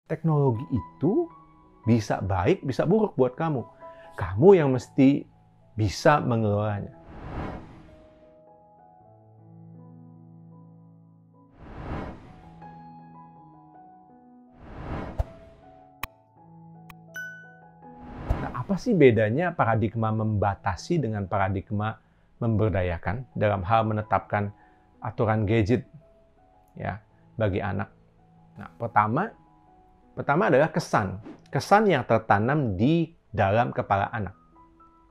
Teknologi itu bisa baik, bisa buruk buat kamu. Kamu yang mesti bisa mengelolanya. Nah, apa sih bedanya paradigma membatasi dengan paradigma memberdayakan dalam hal menetapkan aturan gadget ya bagi anak? Nah, pertama adalah kesan yang tertanam di dalam kepala anak.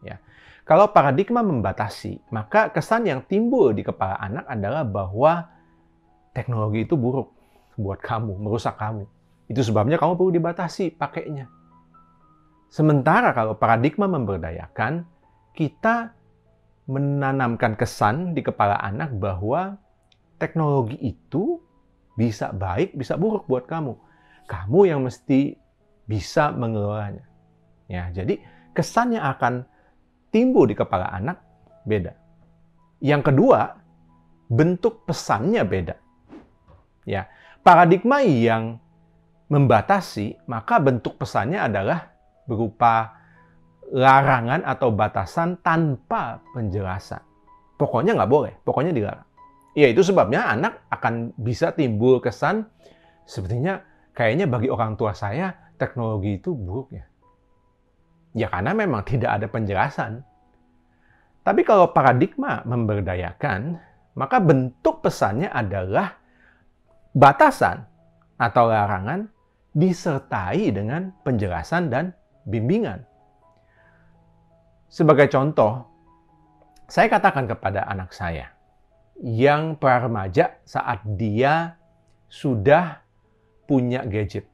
Ya. Kalau paradigma membatasi, maka kesan yang timbul di kepala anak adalah bahwa teknologi itu buruk buat kamu, merusak kamu. Itu sebabnya kamu perlu dibatasi pakainya. Sementara kalau paradigma memberdayakan, kita menanamkan kesan di kepala anak bahwa teknologi itu bisa baik, bisa buruk buat kamu. Kamu yang mesti bisa mengelolanya. Ya, jadi kesan yang akan timbul di kepala anak beda. Yang kedua, bentuk pesannya beda. Ya, paradigma yang membatasi, maka bentuk pesannya adalah berupa larangan atau batasan tanpa penjelasan. Pokoknya nggak boleh, pokoknya dilarang. Ya, itu sebabnya anak akan bisa timbul kesan sepertinya kayaknya bagi orang tua saya teknologi itu buruk ya. Ya karena memang tidak ada penjelasan. Tapi kalau paradigma memberdayakan, maka bentuk pesannya adalah batasan atau larangan disertai dengan penjelasan dan bimbingan. Sebagai contoh, saya katakan kepada anak saya yang pra-remaja saat dia sudah punya gadget.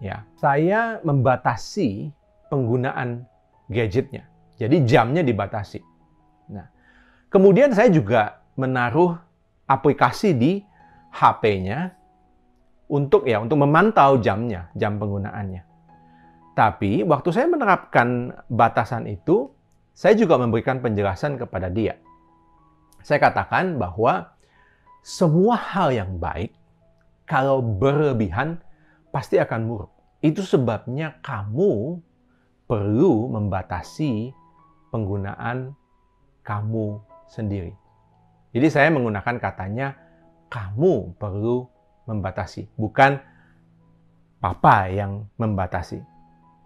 Ya, saya membatasi penggunaan gadgetnya. Jadi jamnya dibatasi. Nah, kemudian saya juga menaruh aplikasi di HP-nya untuk memantau jamnya, jam penggunaannya. Tapi waktu saya menerapkan batasan itu, saya juga memberikan penjelasan kepada dia. Saya katakan bahwa semua hal yang baik kalau berlebihan pasti akan buruk. Itu sebabnya kamu perlu membatasi penggunaan kamu sendiri. Jadi saya menggunakan katanya kamu perlu membatasi, bukan papa yang membatasi.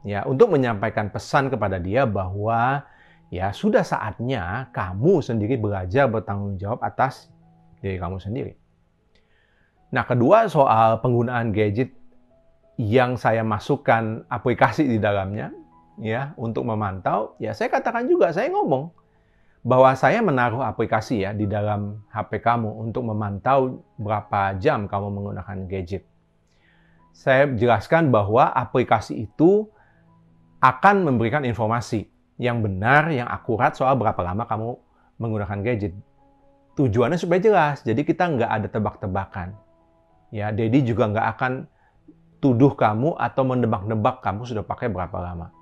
Ya, untuk menyampaikan pesan kepada dia bahwa ya sudah saatnya kamu sendiri belajar bertanggung jawab atas diri kamu sendiri. Nah, kedua soal penggunaan gadget yang saya masukkan aplikasi di dalamnya, ya, untuk memantau, ya saya katakan juga, saya ngomong bahwa saya menaruh aplikasi ya di dalam HP kamu untuk memantau berapa jam kamu menggunakan gadget. Saya jelaskan bahwa aplikasi itu akan memberikan informasi yang benar, yang akurat soal berapa lama kamu menggunakan gadget. Tujuannya supaya jelas, jadi kita nggak ada tebak-tebakan. Ya, Daddy juga nggak akan tuduh kamu atau menebak-nebak kamu sudah pakai berapa lama.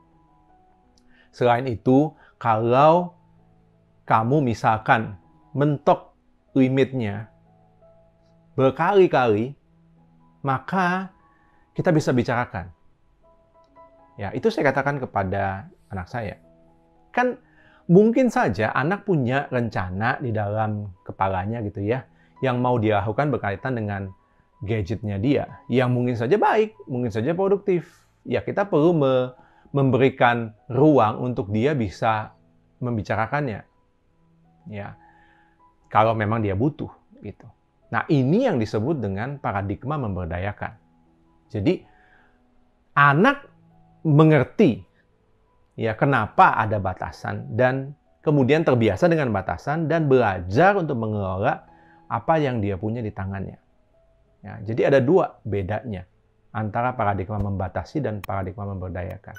Selain itu, kalau kamu misalkan mentok limitnya berkali-kali, maka kita bisa bicarakan. Ya, itu saya katakan kepada anak saya. Kan mungkin saja anak punya rencana di dalam kepalanya gitu ya, yang mau dia lakukan berkaitan dengan gadgetnya dia, yang mungkin saja baik, mungkin saja produktif. Ya, kita perlu memberikan ruang untuk dia bisa membicarakannya. Ya, kalau memang dia butuh gitu. Nah, ini yang disebut dengan paradigma memberdayakan. Jadi anak mengerti ya kenapa ada batasan dan kemudian terbiasa dengan batasan dan belajar untuk mengelola apa yang dia punya di tangannya. Ya, jadi ada dua bedanya antara paradigma membatasi dan paradigma memberdayakan.